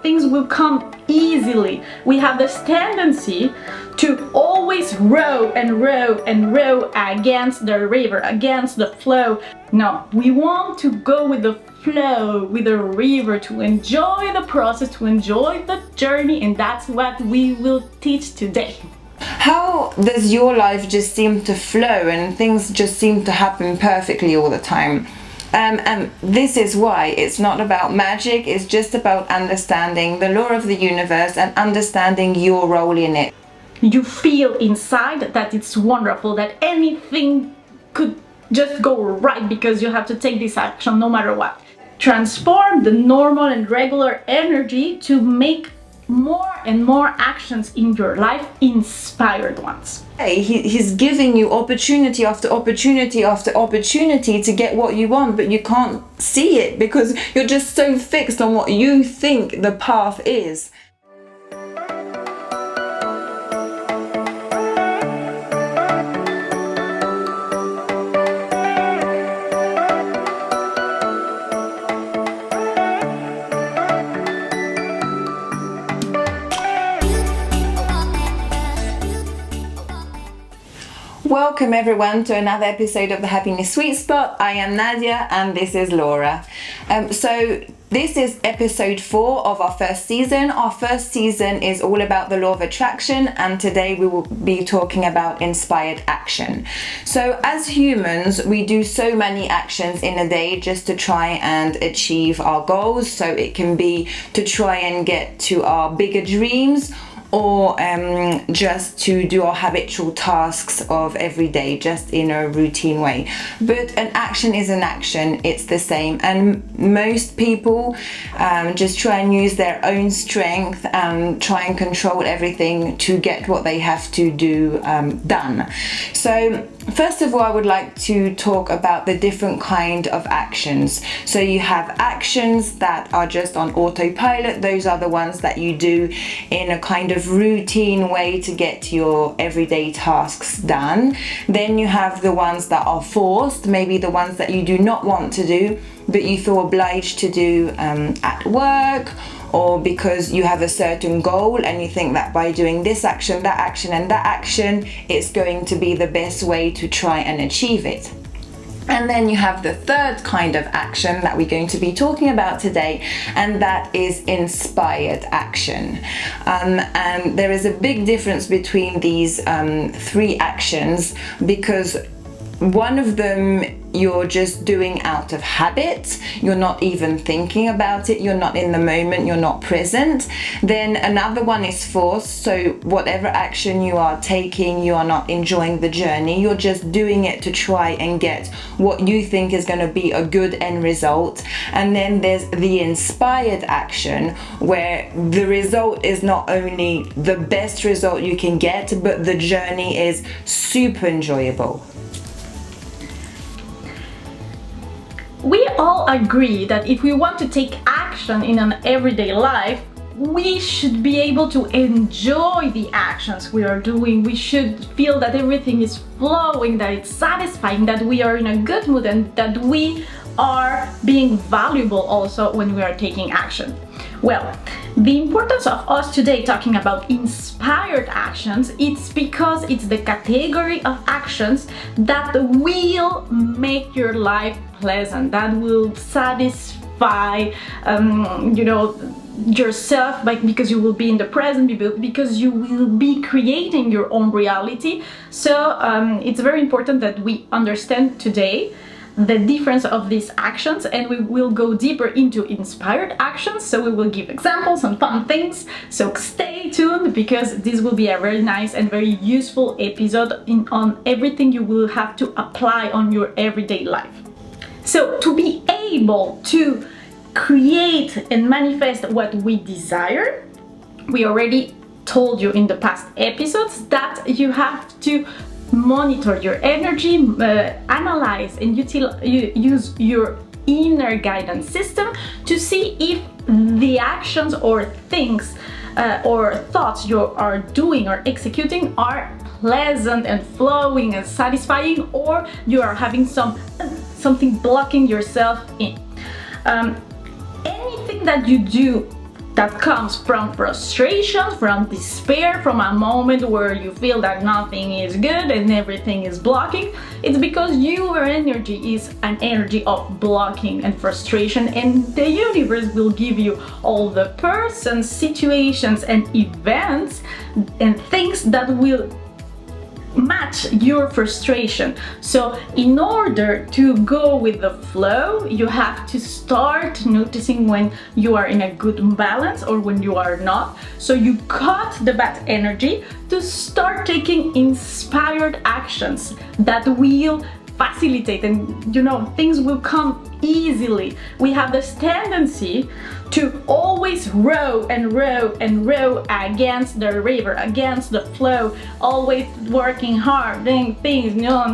Things will come easily. We have this tendency to always row and row and row against the river, against the flow. No, we want to go with the flow, with the river, to enjoy the process, to enjoy the journey, and that's what we will teach today. How does your life just seem to flow and things just seem to happen perfectly all the time? And this is why it's not about magic, it's just about understanding the law of the universe and understanding your role in it. You feel inside that it's wonderful, that anything could just go right because you have to take this action no matter what. Transform the normal and regular energy to make more and more actions in your life inspired ones. He's giving you opportunity after opportunity after opportunity to get what you want, but you can't see it because you're just so fixed on what you think the path is. Welcome everyone to another episode of the Happiness Sweet Spot. I am Nadia and this is Laura. So this is episode 4 of our first season. Our first season is all about the law of attraction, and today we will be talking about inspired action. So as humans, we do so many actions in a day just to try and achieve our goals. So it can be to try and get to our bigger dreams, or just to do our habitual tasks of every day, just in a routine way. But an action is an action, it's the same. And most people just try and use their own strength and try and control everything to get what they have to do done. So first of all, I would like to talk about the different kind of actions. So you have actions that are just on autopilot. Those are the ones that you do in a kind of routine way to get your everyday tasks done. Then you have the ones that are forced, maybe the ones that you do not want to do, but you feel obliged to do at work, or because you have a certain goal and you think that by doing this action, that action and that action, it's going to be the best way to try and achieve it. And then you have the third kind of action that we're going to be talking about today, and that is inspired action. And there is a big difference between these 3 actions, because one of them you're just doing out of habit, you're not even thinking about it, you're not in the moment, you're not present. Then another one is forced, so whatever action you are taking, you are not enjoying the journey, you're just doing it to try and get what you think is going to be a good end result. And then there's the inspired action, where the result is not only the best result you can get, but the journey is super enjoyable. We all agree that if we want to take action in an everyday life, we should be able to enjoy the actions we are doing. We should feel that everything is flowing, that it's satisfying, that we are in a good mood, and that we are being valuable also when we are taking action. Well, the importance of us today talking about inspired actions, it's because it's the category of actions that will make your life pleasant, that will satisfy yourself, because you will be in the present, because you will be creating your own reality. So it's very important that we understand today the difference of these actions, and we will go deeper into inspired actions. So we will give examples and fun things, so stay tuned, because this will be a very nice and very useful episode on everything you will have to apply on your everyday life. So to be able to create and manifest what we desire, we already told you in the past episodes that you have to monitor your energy, analyze and use your inner guidance system to see if the actions or things or thoughts you are doing or executing are pleasant and flowing and satisfying, or you are having something blocking yourself in. Anything that you do that comes from frustration, from despair, from a moment where you feel that nothing is good and everything is blocking, it's because your energy is an energy of blocking and frustration, and the universe will give you all the persons, situations, and events and things that will match your frustration. So in order to go with the flow, you have to start noticing when you are in a good balance or when you are not. So you cut the bad energy to start taking inspired actions that will facilitate, and things will come easily. We have this tendency to always row and row and row against the river, against the flow, always working hard, doing things. No.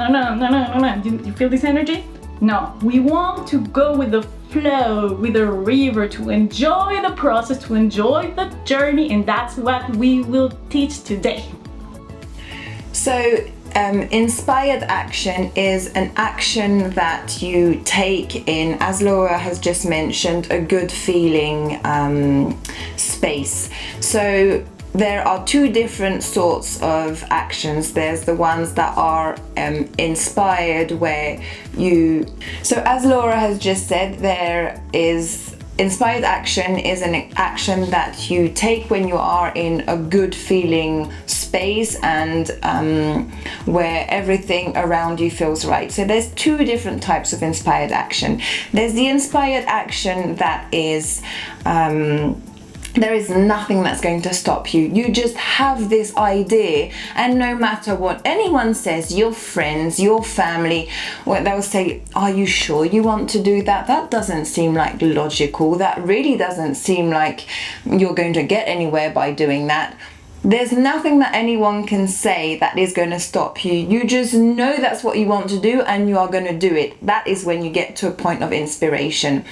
You feel this energy? No, we want to go with the flow, with the river, to enjoy the process, to enjoy the journey, and that's what we will teach today. So inspired action is an action that you take in, as Laura has just mentioned, a good feeling space. So there are two different sorts of actions. There's the ones that are inspired, where you... So as Laura has just said, there is... Inspired action is an action that you take when you are in a good feeling space and where everything around you feels right. So there's two different types of inspired action. There's the inspired action that is there is nothing that's going to stop you. You just have this idea, and no matter what anyone says, your friends, your family, they'll say, are you sure you want to do that? That doesn't seem like logical. That really doesn't seem like you're going to get anywhere by doing that. There's nothing that anyone can say that is going to stop you. You just know that's what you want to do, and you are going to do it. That is when you get to a point of inspiration.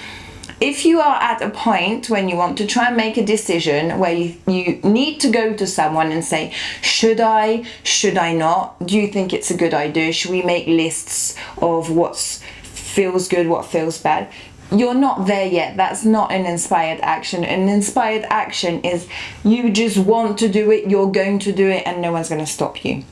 If you are at a point when you want to try and make a decision where you need to go to someone and say, should I not? Do you think it's a good idea? Should we make lists of what feels good, what feels bad? You're not there yet. That's not an inspired action. An inspired action is you just want to do it, you're going to do it, and no one's going to stop you.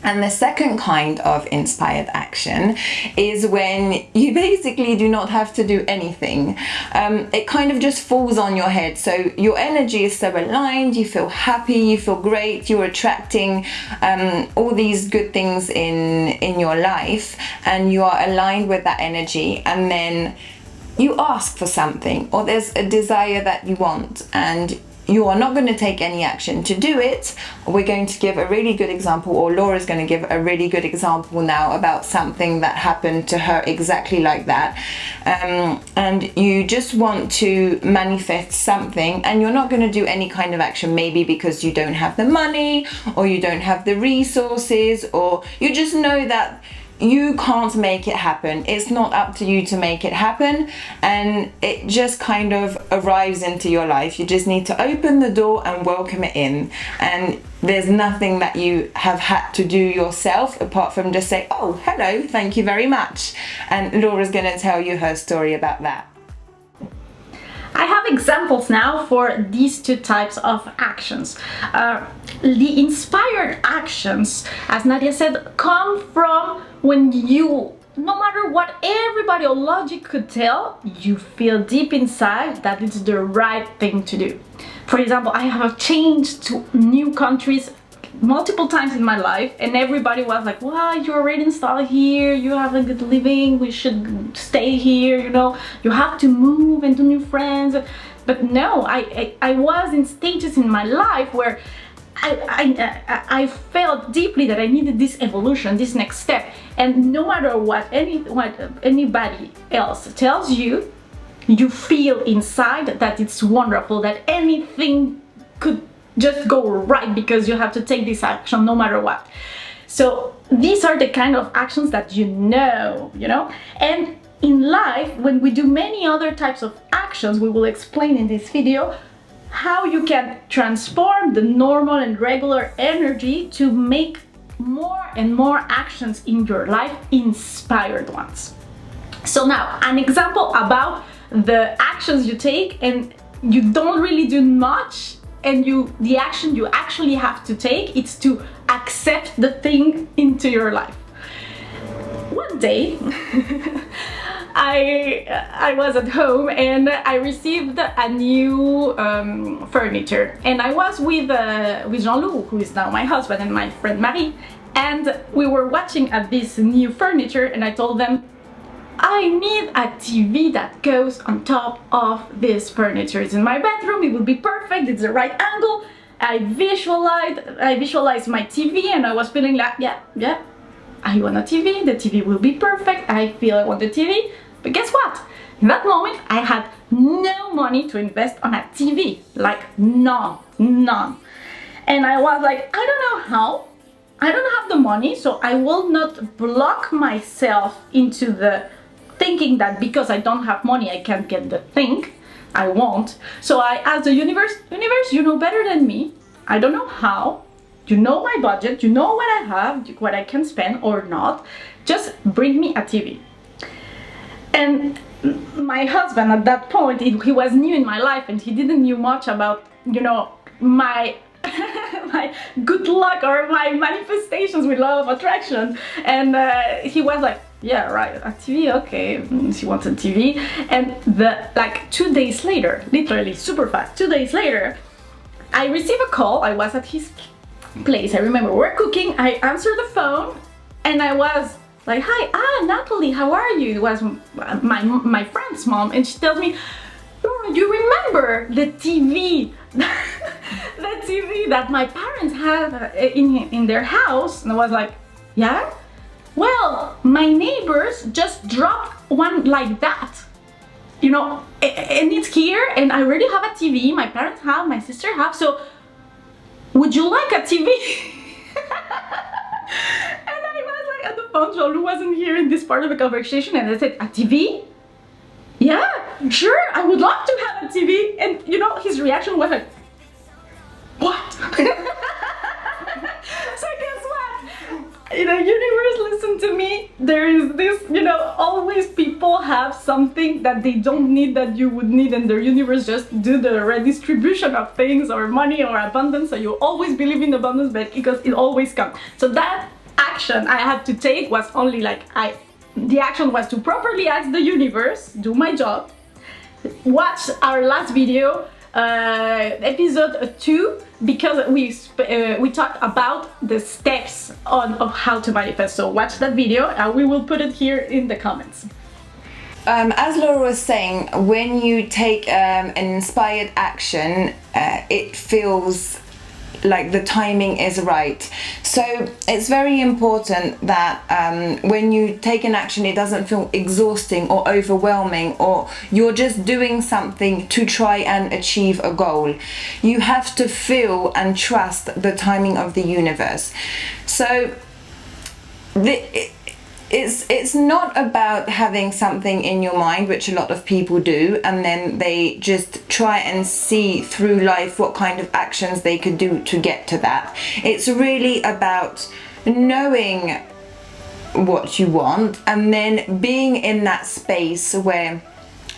And the second kind of inspired action is when you basically do not have to do anything. It kind of just falls on your head. So your energy is so aligned, you feel happy, you feel great, you're attracting all these good things in your life, and you are aligned with that energy. And then you ask for something, or there's a desire that you want, and you are not going to take any action to do it. We're going to give a really good example, or Laura's going to give a really good example now about something that happened to her exactly like that. And you just want to manifest something, and you're not going to do any kind of action, maybe because you don't have the money, or you don't have the resources, or you just know that you can't make it happen. It's not up to you to make it happen, and it just kind of arrives into your life. You just need to open the door and welcome it in, and there's nothing that you have had to do yourself apart from just say, oh, hello, thank you very much. And Laura's going to tell you her story about that. I have examples now for these two types of actions. The inspired actions, as Nadia said, come from when you, no matter what everybody or logic could tell, you feel deep inside that it's the right thing to do. For example, I have changed to new countries multiple times in my life, and everybody was like, wow, you're already installed here, you have a good living, we should stay here, you have to move and do new friends. But no, I was in stages in my life where I felt deeply that I needed this evolution, this next step, and no matter what anybody else tells you, you feel inside that it's wonderful, that anything could just go right because you have to take this action no matter what. So these are the kind of actions that you know. And in life, when we do many other types of actions, we will explain in this video how you can transform the normal and regular energy to make more and more actions in your life, inspired ones. So now, an example about the actions you take and you don't really do much, and the action you actually have to take is to accept the thing into your life. One day I was at home and I received a new furniture, and I was with Jean-Loup, who is now my husband, and my friend Marie, and we were watching at this new furniture, and I told them, I need a TV that goes on top of this furniture. It's in my bedroom, it will be perfect, it's the right angle. I visualized my TV, and I was feeling like, yeah, I want a TV, the TV will be perfect, I feel I want the TV. But guess what? In that moment, I had no money to invest on a TV, like none. And I was like, I don't know how, I don't have the money, so I will not block myself into the thinking that because I don't have money, I can't get the thing. I won't. So I asked the universe, you know better than me. I don't know how. You know my budget, you know what I have, what I can spend or not. Just bring me a TV. And my husband at that point, he was new in my life, and he didn't know much about, my my good luck or my manifestations with law of attraction. And he was like, yeah, right, a TV, okay. She wants a TV. And 2 days later, literally super fast, 2 days later, I received a call. I was at his place, I remember we're cooking, I answered the phone, and I was like, hi, Natalie, how are you? It was my friend's mom, and she tells me, Laura, you remember the TV, the TV that my parents had in their house? And I was like, yeah? Well, my neighbors just dropped one like that, and it's here, and I already have a TV, my parents have, my sister have, so would you like a TV? And I was like, at the phone, Jean-Loup wasn't here in this part of the conversation, and I said, a TV? Yeah, sure, I would love to have a TV. And his reaction was like, what? So guess what? Universe, listen to me. There is this, always people have something that they don't need that you would need, and the universe just do the redistribution of things or money or abundance. So you always believe in abundance, but because it always comes. So that action I had to take was only the action was to properly ask the universe, do my job, watch our last video, episode 2, because we talked about the steps of how to manifest. So watch that video, and we will put it here in the comments. As Laura was saying, when you take an inspired action, it feels like the timing is right. So it's very important that when you take an action, it doesn't feel exhausting or overwhelming, or you're just doing something to try and achieve a goal. You have to feel and trust the timing of the universe. So it's not about having something in your mind, which a lot of people do, and then they just try and see through life what kind of actions they could do to get to that. It's really about knowing what you want, and then being in that space where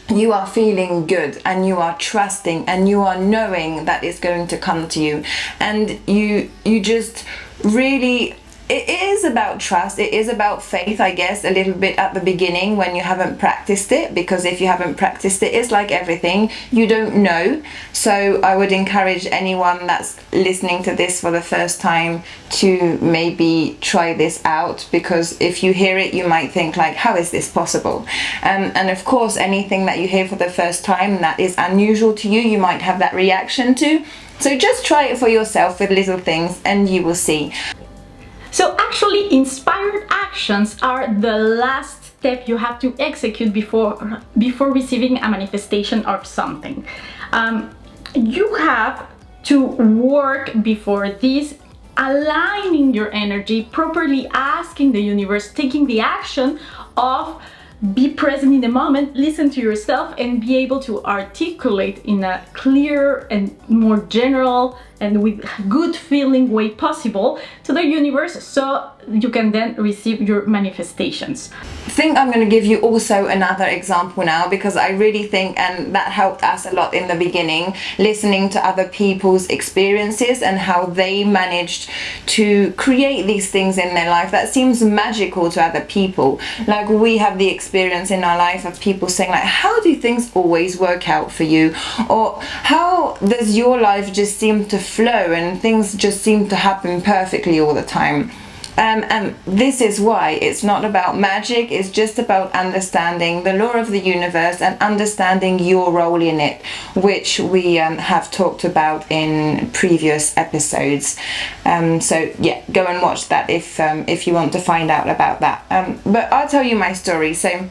you are feeling good and you are trusting and you are knowing that it's going to come to you, and you just really, it is about trust, it is about faith, I guess, a little bit at the beginning when you haven't practiced it, because if you haven't practiced it, it's like everything, you don't know. So I would encourage anyone that's listening to this for the first time to maybe try this out, because if you hear it, you might think like, how is this possible? And of course, anything that you hear for the first time that is unusual to you, you might have that reaction to. So just try it for yourself with little things and you will see. So actually, inspired actions are the last step you have to execute before receiving a manifestation of something. You have to work before this, aligning your energy, properly asking the universe, taking the action of be present in the moment, listen to yourself, and be able to articulate in a clear and more general and with good feeling way possible to the universe, so you can then receive your manifestations. I think I'm going to give you also another example now, because I really think, and that helped us a lot in the beginning, listening to other people's experiences and how they managed to create these things in their life that seems magical to other people. Like, we have the experience in our life of people saying like, how do things always work out for you? Or how does your life just seem to flow and things just seem to happen perfectly all the time? And this is why it's not about magic, it's just about understanding the law of the universe and understanding your role in it, which we have talked about in previous episodes. So yeah, go and watch that if you want to find out about that. But I'll tell you my story. So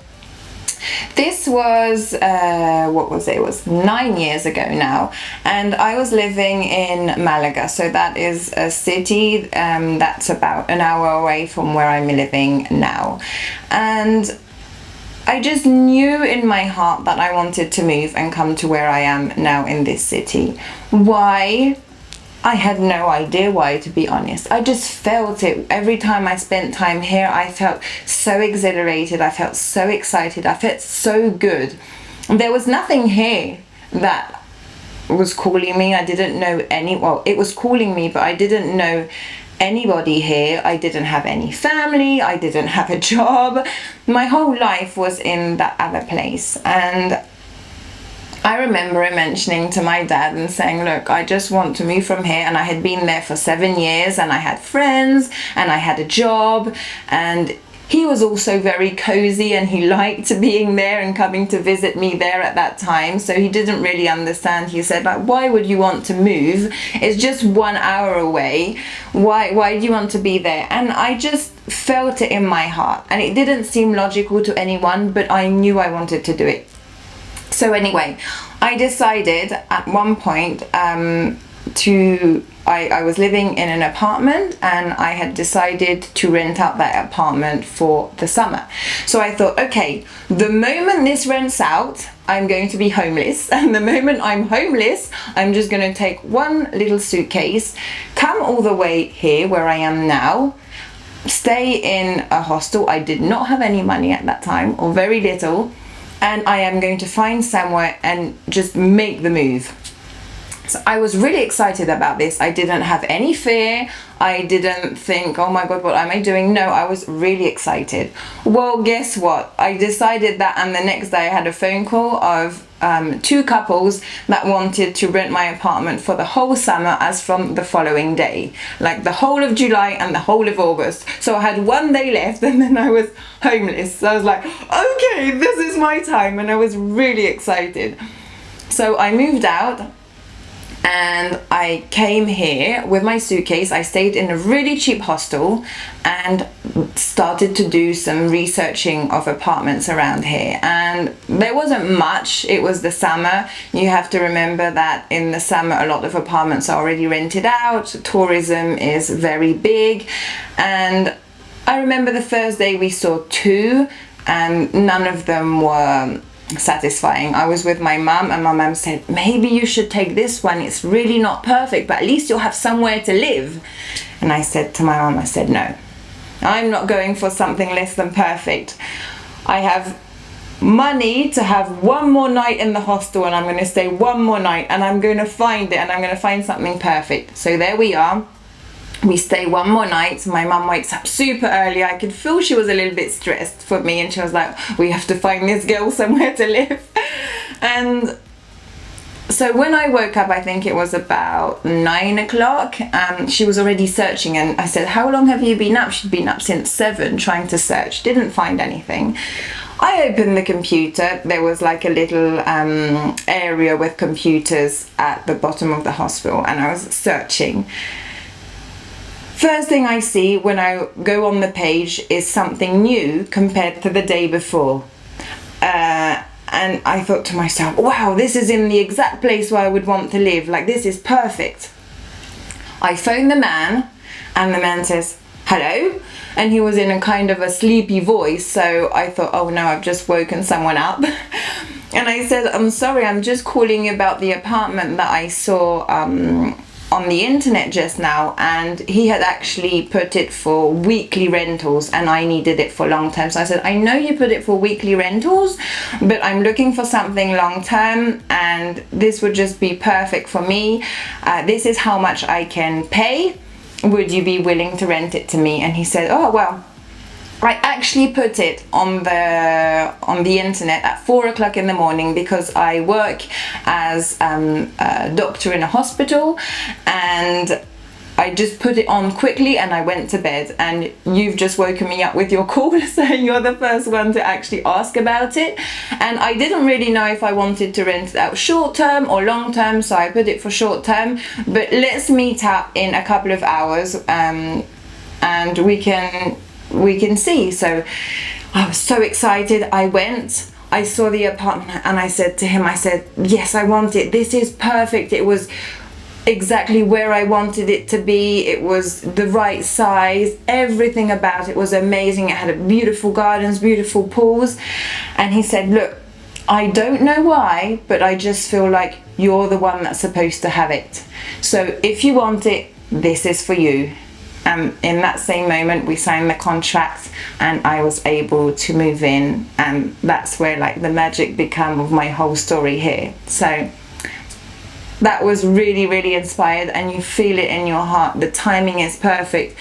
this was, what was it? It was 9 years ago now, and I was living in Malaga. So that is a city that's about an hour away from where I'm living now. And I just knew in my heart that I wanted to move and come to where I am now in this city. Why? I had no idea why, to be honest. I just felt it. Every time I spent time here, I felt so exhilarated. I felt so excited. I felt so good. There was nothing here that was calling me. I didn't know well, it was calling me, but I didn't know anybody here. I didn't have any family. I didn't have a job. My whole life was in that other place. And I remember mentioning to my dad and saying, look, I just want to move from here. And I had been there for 7 years, and I had friends and I had a job, and he was also very cozy and he liked being there and coming to visit me there at that time. So he didn't really understand. He said, like, why would you want to move? It's just 1 hour away. Why do you want to be there? And I just felt it in my heart, and it didn't seem logical to anyone, but I knew I wanted to do it. So anyway, I decided at one point I was living in an apartment, and I had decided to rent out that apartment for the summer. So I thought, okay, the moment this rents out, I'm going to be homeless. And the moment I'm homeless, I'm just going to take one little suitcase, come all the way here where I am now, stay in a hostel. I did not have any money at that time, or very little. And I am going to find somewhere and just make the move. So I was really excited about this. I didn't have any fear. I didn't think, oh my God, what am I doing? No, I was really excited. Well, guess what? I decided that, and the next day I had a phone call of 2 couples that wanted to rent my apartment for the whole summer as from the following day, like the whole of July and the whole of August. So I had 1 day left, and then I was homeless. So I was like, okay, this is my time, and I was really excited. So I moved out, and I came here with my suitcase. I stayed in a really cheap hostel and started to do some researching of apartments around here. And there wasn't much. It was the summer. You have to remember that in the summer a lot of apartments are already rented out. Tourism is very big. And I remember the first day we saw 2, and none of them were satisfying. I was with my mum, and my mum said, maybe you should take this one. It's really not perfect, but at least you'll have somewhere to live. And I said to my mum, I said, no, I'm not going for something less than perfect. I have money to have 1 more night in the hostel, and I'm going to stay 1 more night, and I'm going to find it, and I'm going to find something perfect. So there we are. We stay 1 more night. My mum wakes up super early. I could feel she was a little bit stressed for me, and she was like, we have to find this girl somewhere to live. And so when I woke up, I think it was about 9 o'clock, she was already searching, and I said, how long have you been up? She'd been up since 7 trying to search, didn't find anything. I opened the computer. There was like a little area with computers at the bottom of the hospital, and I was searching. First thing I see when I go on the page is something new compared to the day before. And I thought to myself, wow, this is in the exact place where I would want to live. Like, this is perfect. I phone the man, and the man says, hello? And he was in a kind of a sleepy voice. So I thought, oh no, I've just woken someone up. And I said, I'm sorry, I'm just calling about the apartment that I saw on the internet just now, and he had actually put it for weekly rentals, and I needed it for long term. So I said, I know you put it for weekly rentals, but I'm looking for something long term, and this would just be perfect for me. This is how much I can pay. Would you be willing to rent it to me? And he said, oh well, I actually put it on the internet at 4 o'clock in the morning because I work as a doctor in a hospital, and I just put it on quickly and I went to bed, and you've just woken me up with your call, so you're the first one to actually ask about it. And I didn't really know if I wanted to rent it out short term or long term, so I put it for short term. But let's meet up in a couple of hours, and we can see. So I was so excited. I went, I saw the apartment, and I said to him, I said, yes, I want it. This is perfect. It was exactly where I wanted it to be. It was the right size. Everything about it was amazing. It had a beautiful gardens, beautiful pools. And he said, look, I don't know why, but I just feel like you're the one that's supposed to have it. So if you want it, this is for you. In that same moment we signed the contract, and I was able to move in, and that's where like the magic became of my whole story here. So that was really, really inspired, and you feel it in your heart. The timing is perfect.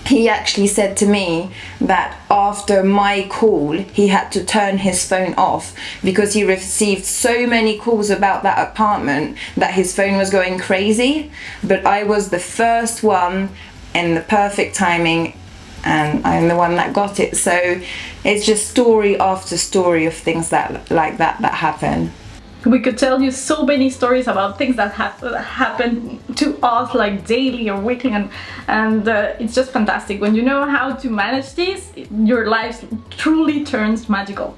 He actually said to me that after my call he had to turn his phone off because he received so many calls about that apartment that his phone was going crazy. But I was the first one in the perfect timing, and I'm the one that got it. So it's just story after story of things that happen. We could tell you so many stories about things that happen to us like daily or weekly, and it's just fantastic. When you know how to manage this, your life truly turns magical.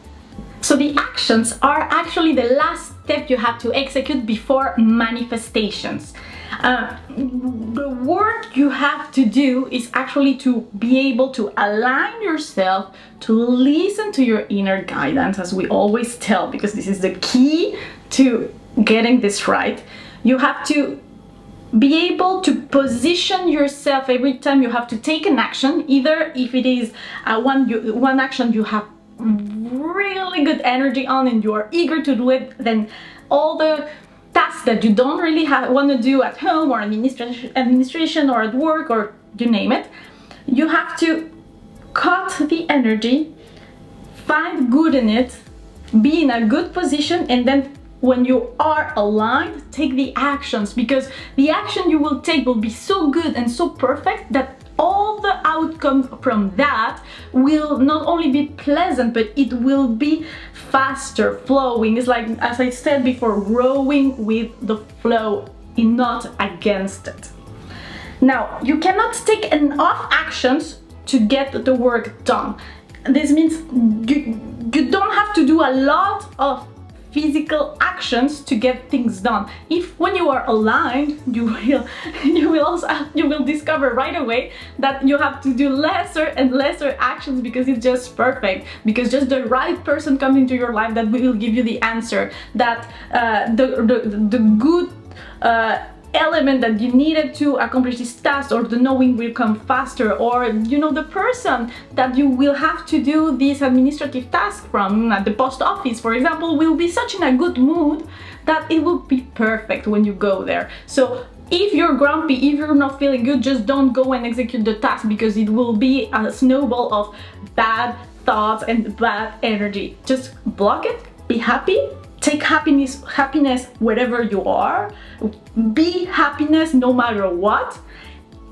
So the actions are actually the last step you have to execute before manifestations. The work you have to do is actually to be able to align yourself, to listen to your inner guidance, as we always tell, because this is the key to getting this right. You have to be able to position yourself every time you have to take an action, either if it is one action you have really good energy on and you are eager to do it, then all the tasks that you don't really want to do at home or administration or at work or you name it, you have to cut the energy, find good in it, be in a good position, and then when you are aligned, take the actions, because the action you will take will be so good and so perfect that all the outcome from that will not only be pleasant, but it will be faster flowing. It's like, as I said before, rowing with the flow and not against it. Now, you cannot take enough actions to get the work done. This means you don't have to do a lot of physical actions to get things done. If when you are aligned, you will discover right away that you have to do lesser and lesser actions because it's just perfect, because just the right person comes into your life that will give you the answer, that the good element that you needed to accomplish this task, or the knowing will come faster, or you know, the person that you will have to do this administrative task from at the post office, for example, will be such in a good mood that it will be perfect when you go there. So if you're grumpy, if you're not feeling good, just don't go and execute the task, because it will be a snowball of bad thoughts and bad energy. Just block it, be happy. Take happiness wherever you are, be happiness no matter what,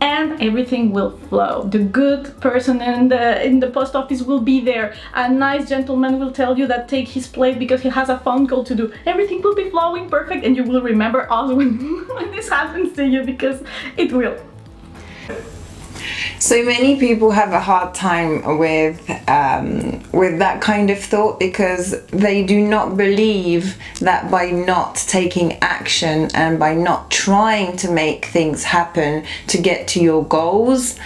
and everything will flow. The good person in the post office will be there. A nice gentleman will tell you that take his place because he has a phone call to do. Everything will be flowing perfect, and you will remember us when this happens to you, because it will. So many people have a hard time with that kind of thought, because they do not believe that by not taking action and by not trying to make things happen to get to your goals,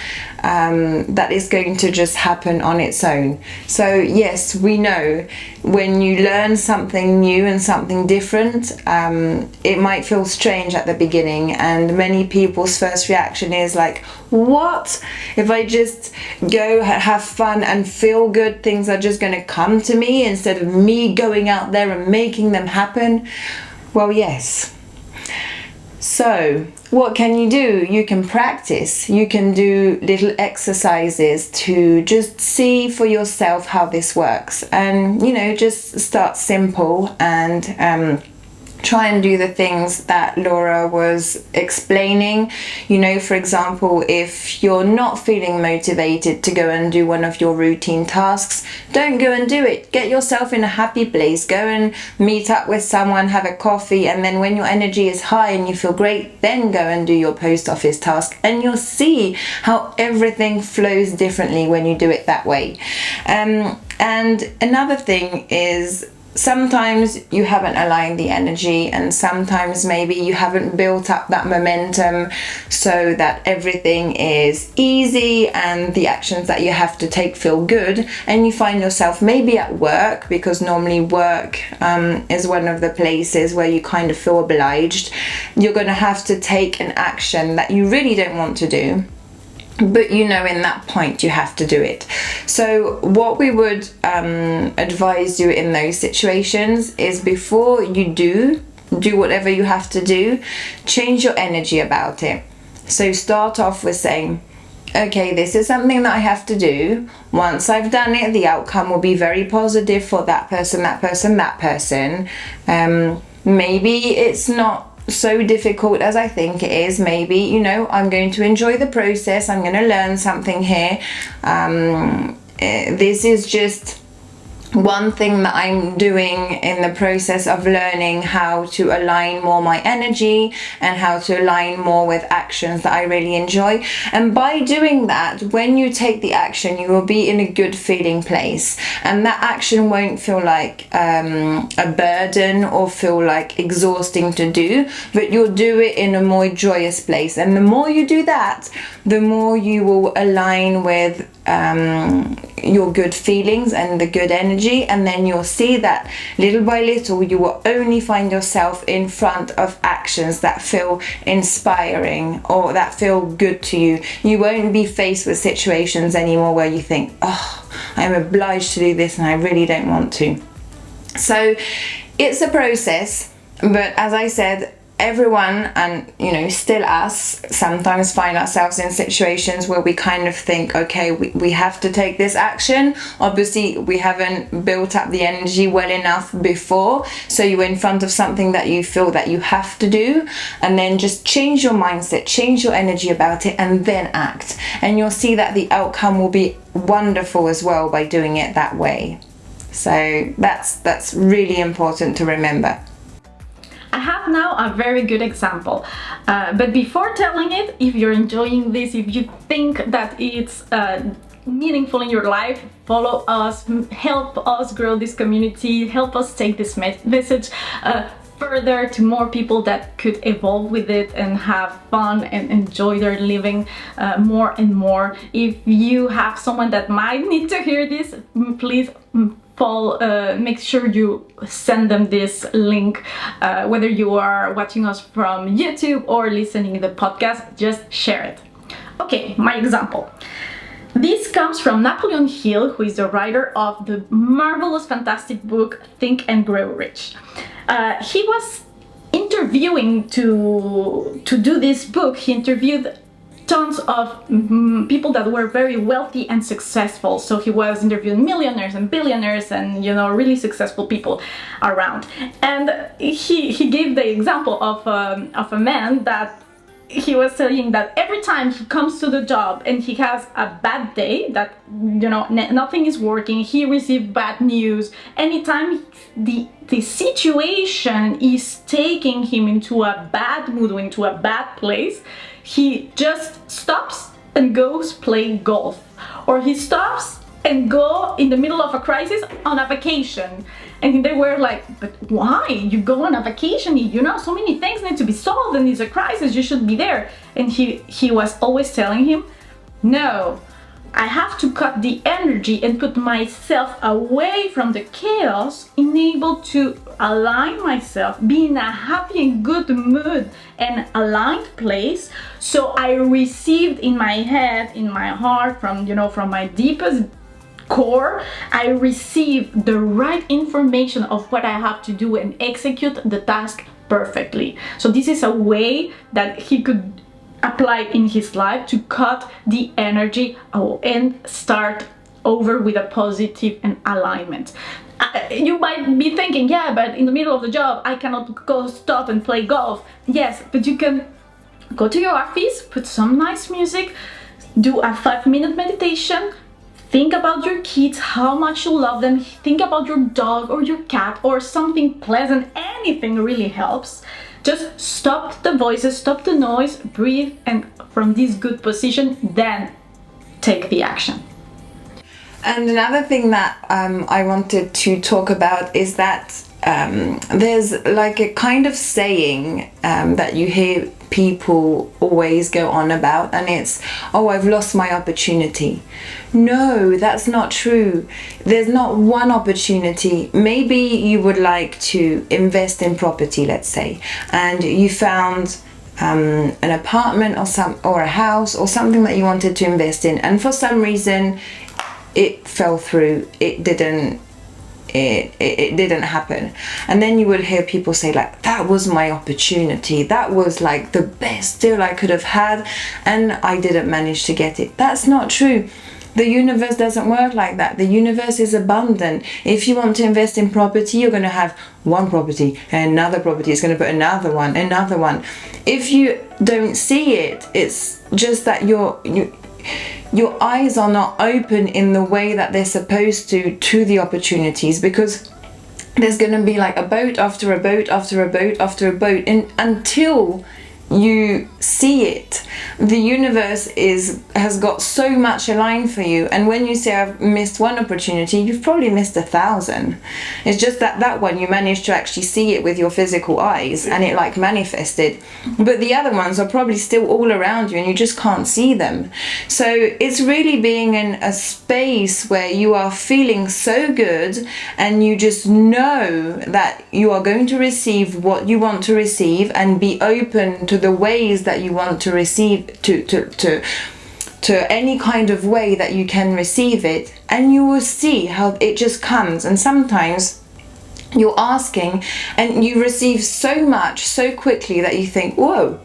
that is going to just happen on its own. So yes, we know when you learn something new and something different, it might feel strange at the beginning, and many people's first reaction is like, what? If I just go have fun and feel good, things are just going to come to me instead of me going out there and making them happen? Well, yes. So what can you do? You can practice. You can do little exercises to just see for yourself how this works, and just start simple and try and do the things that Laura was explaining. For example, if you're not feeling motivated to go and do one of your routine tasks, don't go and do it. Get yourself in a happy place. Go and meet up with someone, have a coffee, and then when your energy is high and you feel great, then go and do your post office task, and you'll see how everything flows differently when you do it that way. And another thing is, sometimes you haven't aligned the energy, and sometimes maybe you haven't built up that momentum so that everything is easy and the actions that you have to take feel good, and you find yourself maybe at work, because normally work is one of the places where you kind of feel obliged. You're going to have to take an action that you really don't want to do, but in that point you have to do it. So what we would advise you in those situations is, before you do whatever you have to do, change your energy about it. So start off with saying, okay, this is something that I have to do. Once I've done it, the outcome will be very positive for that person, that person, that person. Maybe it's not so difficult as I think it is. Maybe I'm going to enjoy the process, I'm going to learn something here. This is just one thing that I'm doing in the process of learning how to align more my energy and how to align more with actions that I really enjoy. And by doing that, when you take the action, you will be in a good feeling place, and that action won't feel like a burden or feel like exhausting to do, but you'll do it in a more joyous place. And the more you do that, the more you will align with your good feelings and the good energy, and then you'll see that little by little you will only find yourself in front of actions that feel inspiring or that feel good to you. You won't be faced with situations anymore where you think, oh, I'm obliged to do this and I really don't want to. So it's a process, but as I said, everyone, and still us, sometimes find ourselves in situations where we kind of think, okay, we have to take this action. Obviously we haven't built up the energy well enough before, so you're in front of something that you feel that you have to do, and then just change your mindset, change your energy about it, and then act, and you'll see that the outcome will be wonderful as well by doing it that way. So that's really important to remember. I have now a very good example, but before telling it, if you're enjoying this, if you think that it's meaningful in your life, follow us, help us grow this community, help us take this message further to more people that could evolve with it and have fun and enjoy their living more and more. If you have someone that might need to hear this, please make sure you send them this link, whether you are watching us from YouTube or listening to the podcast, just share it. Okay, my example. This comes from Napoleon Hill, who is the writer of the marvelous, fantastic book Think and Grow Rich. He was interviewing to do this book. He interviewed tons of people that were very wealthy and successful. So he was interviewing millionaires and billionaires and really successful people around. And he gave the example of a man that he was saying that every time he comes to the job and he has a bad day, that nothing is working, he received bad news, anytime the situation is taking him into a bad mood or into a bad place, he just stops and goes play golf, or he stops and go in the middle of a crisis on a vacation. And they were like, but why? You go on a vacation, so many things need to be solved and it's a crisis, you should be there. And he was always telling him, No, I have to cut the energy and put myself away from the chaos, enable to align myself, be in a happy and good mood and aligned place. So I received in my head, in my heart, from my deepest core, I receive the right information of what I have to do and execute the task perfectly. So this is a way that he could apply in his life to cut the energy and start over with a positive and alignment. You might be thinking, yeah, but in the middle of the job I cannot go stop and play golf. Yes, but you can go to your office, put some nice music, do a 5-minute meditation, think about your kids, how much you love them, think about your dog or your cat or something pleasant. Anything really helps. Just stop the voices, stop the noise, breathe, and from this good position, then take the action. And another thing that I wanted to talk about is that there's like a kind of saying that you hear people always go on about, and it's, oh, I've lost my opportunity. No, that's not true. There's not one opportunity. Maybe you would like to invest in property, let's say, and you found an apartment or a house or something that you wanted to invest in, and for some reason it fell through. It didn't happen. And then you would hear people say like, that was my opportunity, that was like the best deal I could have had, and I didn't manage to get it. That's not true. The universe doesn't work like that. The universe is abundant. If you want to invest in property, you're going to have one property, another property, it's going to put another one. If you don't see it, it's just that your eyes are not open in the way that they're supposed to the opportunities, because there's going to be like a boat after a boat after a boat after a boat, and until you see it, the universe has got so much aligned for you. And when you say I've missed one opportunity, you've probably missed 1,000. It's just that one you managed to actually see it with your physical eyes and it like manifested, but the other ones are probably still all around you and you just can't see them. So it's really being in a space where you are feeling so good and you just know that you are going to receive what you want to receive, and be open to the ways that you want to receive, to any kind of way that you can receive it, and you will see how it just comes. And sometimes you're asking and you receive so much so quickly that you think, whoa,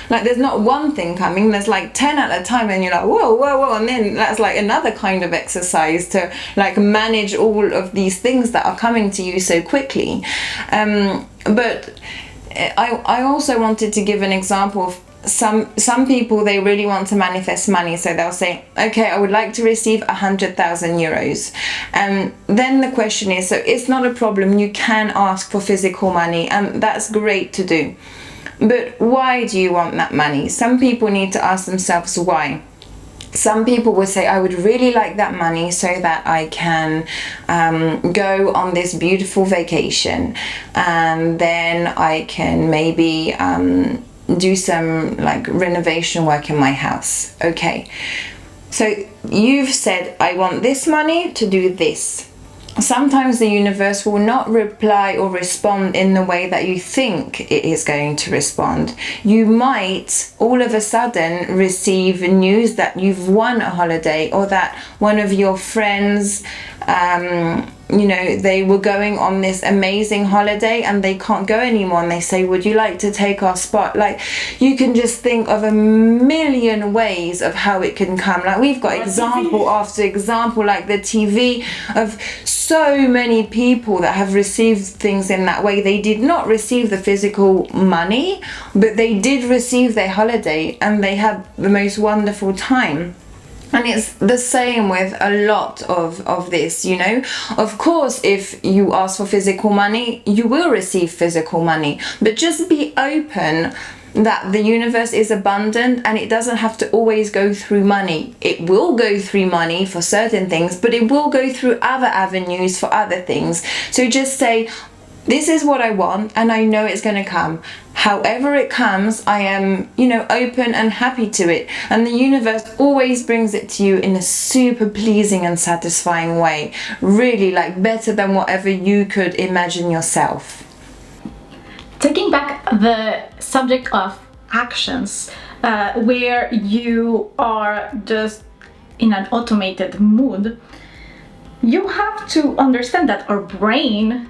like there's not one thing coming, there's like 10 at a time, and you're like, whoa, and then that's like another kind of exercise to like manage all of these things that are coming to you so quickly. But I also wanted to give an example of some people. They really want to manifest money, so they'll say, okay, I would like to receive 100,000 euros. And then the question is, so it's not a problem, you can ask for physical money, and that's great to do, but why do you want that money? Some people need to ask themselves why. Some people would say, I would really like that money so that I can go on this beautiful vacation, and then I can maybe do some like renovation work in my house. Okay, so you've said, I want this money to do this. Sometimes the universe will not reply or respond in the way that you think it is going to respond. You might all of a sudden receive news that you've won a holiday, or that one of your friends, they were going on this amazing holiday and they can't go anymore, and they say, would you like to take our spot? Like, you can just think of a million ways of how it can come. Like, we've got example after example, like the TV, of so many people that have received things in that way. They did not receive the physical money, but they did receive their holiday and they had the most wonderful time. And it's the same with a lot of this, Of course, if you ask for physical money, you will receive physical money. But just be open that the universe is abundant, and it doesn't have to always go through money. It will go through money for certain things, but it will go through other avenues for other things. So just say, this is what I want and I know it's going to come. However it comes, I am, open and happy to it. And the universe always brings it to you in a super pleasing and satisfying way. Really, like better than whatever you could imagine yourself. Taking back the subject of actions, where you are just in an automated mood, you have to understand that our brain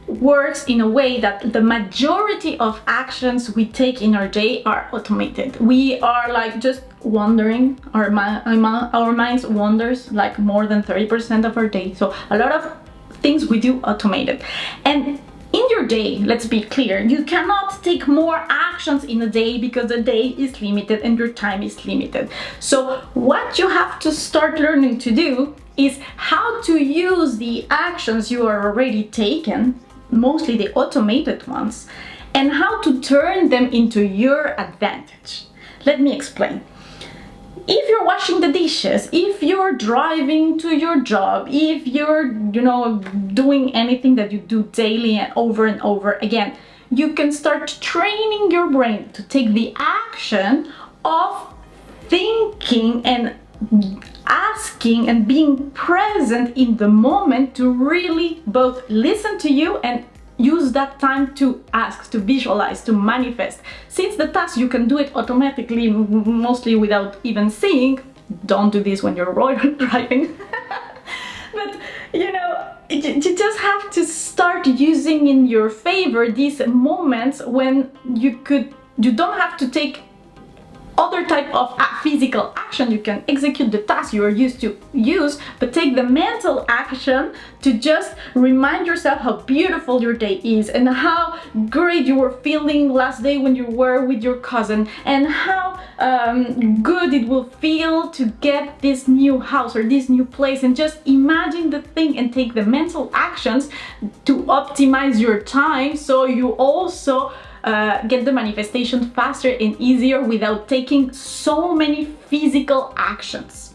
works in a way that the majority of actions we take in our day are automated. We are like just wandering, our minds wanders like more than 30% of our day. So a lot of things we do automated. And in your day, let's be clear, you cannot take more actions in a day because the day is limited and your time is limited. So what you have to start learning to do is how to use the actions you are already taken, mostly the automated ones, and how to turn them into your advantage. Let me explain. If you're washing the dishes, if you're driving to your job, if you're, doing anything that you do daily and over again, you can start training your brain to take the action of thinking and asking and being present in the moment to really both listen to you and use that time to ask, to visualize, to manifest. Since the task you can do it automatically, mostly without even seeing. Don't do this when you're driving. But you just have to start using in your favor these moments when you don't have to take other type of physical action. You can execute the task you are used to use, but take the mental action to just remind yourself how beautiful your day is and how great you were feeling last day when you were with your cousin, and how good it will feel to get this new house or this new place, and just imagine the thing and take the mental actions to optimize your time so you also get the manifestation faster and easier without taking so many physical actions.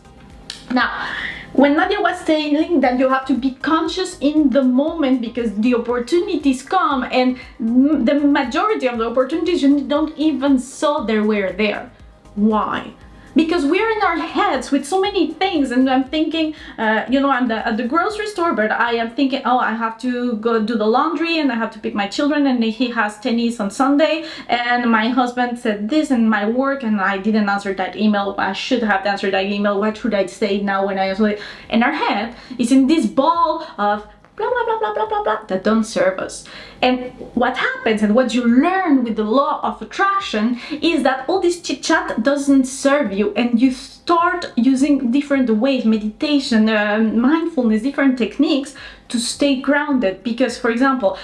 Now, when Nadia was saying that you have to be conscious in the moment because the opportunities come, and the majority of the opportunities you don't even saw they were there. Why? Because we're in our heads with so many things, and I'm thinking, I'm at the grocery store, but I am thinking, oh, I have to go do the laundry and I have to pick my children, and he has tennis on Sunday, and my husband said this in my work and I didn't answer that email. I should have answered that email. What should I say now when I answer it? And our head is in this ball of blah, blah, blah, blah, blah, blah, blah, that don't serve us. And what happens and what you learn with the law of attraction is that all this chit chat doesn't serve you, and you start using different ways, meditation, mindfulness, different techniques to stay grounded. Because, for example,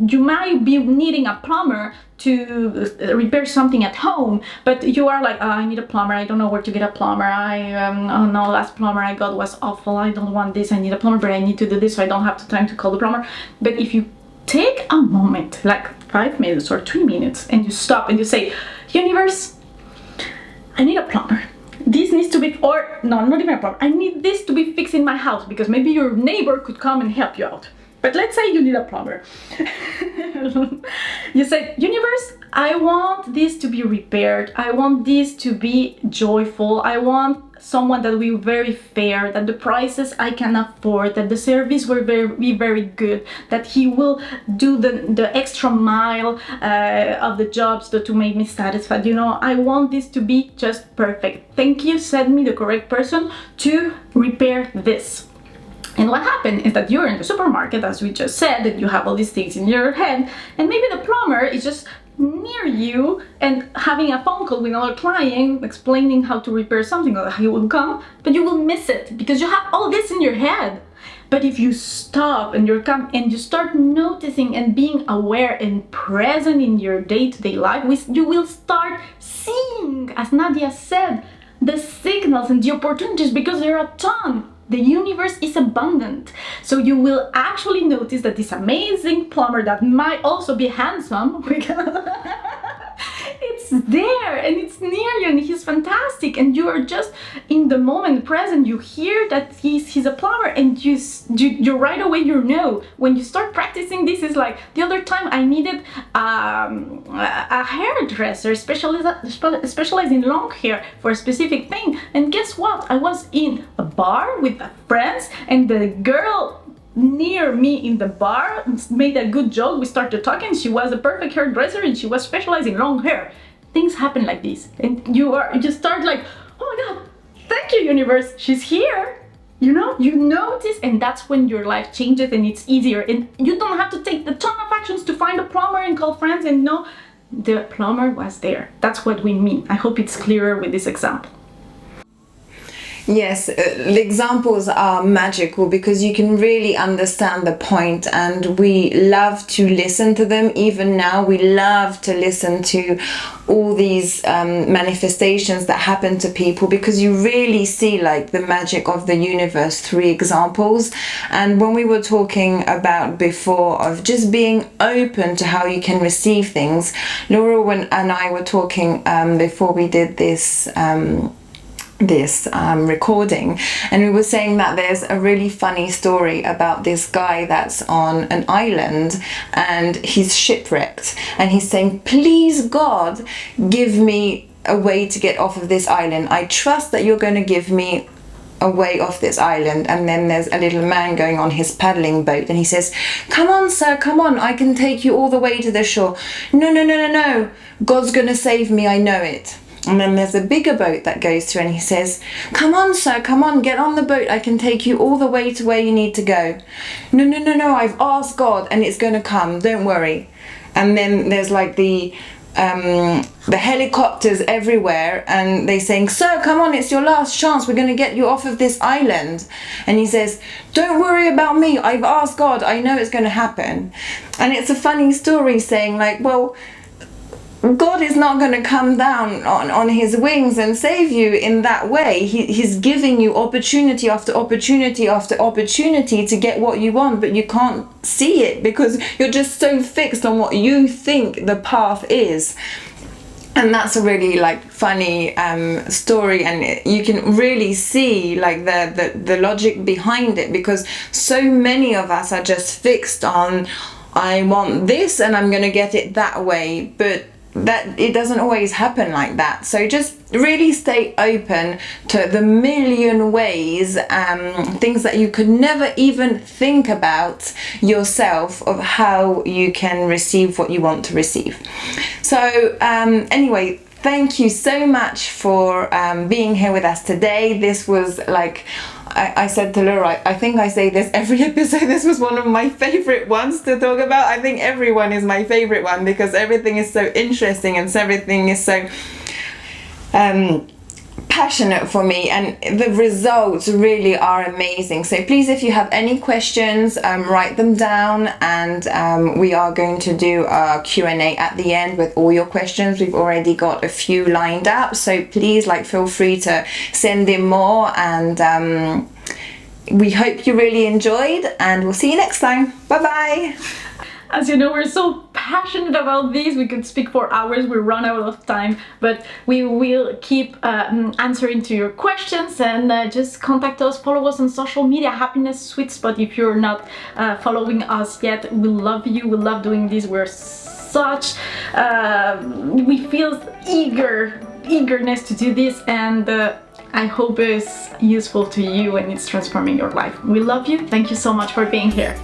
you might be needing a plumber to repair something at home, but you are like, oh, I need a plumber, I don't know where to get a plumber, oh no, last plumber I got was awful, I don't want this, I need a plumber, but I need to do this, so I don't have the time to call the plumber. But if you take a moment, like 5 minutes or 3 minutes, and you stop and you say, universe, I need a plumber. This needs to be, or no, not even a plumber, I need this to be fixed in my house, because maybe your neighbor could come and help you out. But let's say you need a plumber. You say, universe, I want this to be repaired. I want this to be joyful. I want someone that will be very fair, that the prices I can afford, that the service will be very good, that he will do the extra mile of the jobs to make me satisfied. I want this to be just perfect. Thank you, send me the correct person to repair this. And what happened is that you're in the supermarket, as we just said, that you have all these things in your head, and maybe the plumber is just near you and having a phone call with another client explaining how to repair something, or he will come, but you will miss it because you have all this in your head. But if you stop and you start noticing and being aware and present in your day-to-day life, you will start seeing, as Nadia said, the signals and the opportunities, because there are a ton. The universe is abundant. So you will actually notice that this amazing plumber that might also be handsome, it's there and it's near you and he's fantastic, and you are just in the moment present. You hear that he's a plumber, and you right away you know. When you start practicing this, is like the other time I needed a hairdresser specialized in long hair for a specific thing, and guess what? I was in a bar with friends, and the girl near me in the bar made a good joke. We started talking. She was a perfect hairdresser and she was specialized in long hair. Things happen like this, and you just start like, oh my god, thank you universe, she's here. You know, you notice, and that's when your life changes and it's easier, and you don't have to take the ton of actions to find a plumber and call friends, and no, the plumber was there. That's what we mean. I hope it's clearer with this example. Yes, the examples are magical because you can really understand the point, and we love to listen to them. Even now, we love to listen to all these manifestations that happen to people, because you really see like the magic of the universe through examples. And when we were talking about before of just being open to how you can receive things, Laura and I were talking before we did this recording, and we were saying that there's a really funny story about this guy that's on an island and he's shipwrecked, and he's saying, please God, give me a way to get off of this island. I trust that you're going to give me a way off this island. And then there's a little man going on his paddling boat, and he says, come on sir, come on, I can take you all the way to the shore. No, God's gonna save me, I know it. And then there's a bigger boat that goes through, and he says, come on sir, come on, get on the boat, I can take you all the way to where you need to go. No, I've asked God and it's gonna come, don't worry. And then there's like the helicopters everywhere, and they saying, sir, come on, it's your last chance, we're gonna get you off of this island. And he says, don't worry about me, I've asked God, I know it's gonna happen. And it's a funny story saying like, well, God is not going to come down on his wings and save you in that way. He's giving you opportunity after opportunity after opportunity to get what you want, but you can't see it because you're just so fixed on what you think the path is. And that's a really like funny story, and you can really see like the logic behind it, because so many of us are just fixed on, I want this and I'm going to get it that way, but that it doesn't always happen like that. So just really stay open to the million ways, things that you could never even think about yourself, of how you can receive what you want to receive. So anyway, thank you so much for being here with us today. This was like, I said to Laura, I think I say this every episode, this was one of my favorite ones to talk about. I think everyone is my favorite one, because everything is so interesting and everything is so passionate for me, and the results really are amazing. So please, if you have any questions, write them down, and we are going to do a Q&A at the end with all your questions. We've already got a few lined up, so please feel free to send in more, and we hope you really enjoyed, and we'll see you next time. Bye bye. As you know, we're so passionate about this. We could speak for hours, we run out of time, but we will keep answering to your questions, and just contact us, follow us on social media, Happiness Sweet Spot. If you're not following us yet, we love you, we love doing this. We're such, we feel eagerness to do this, and I hope it's useful to you and it's transforming your life. We love you. Thank you so much for being here.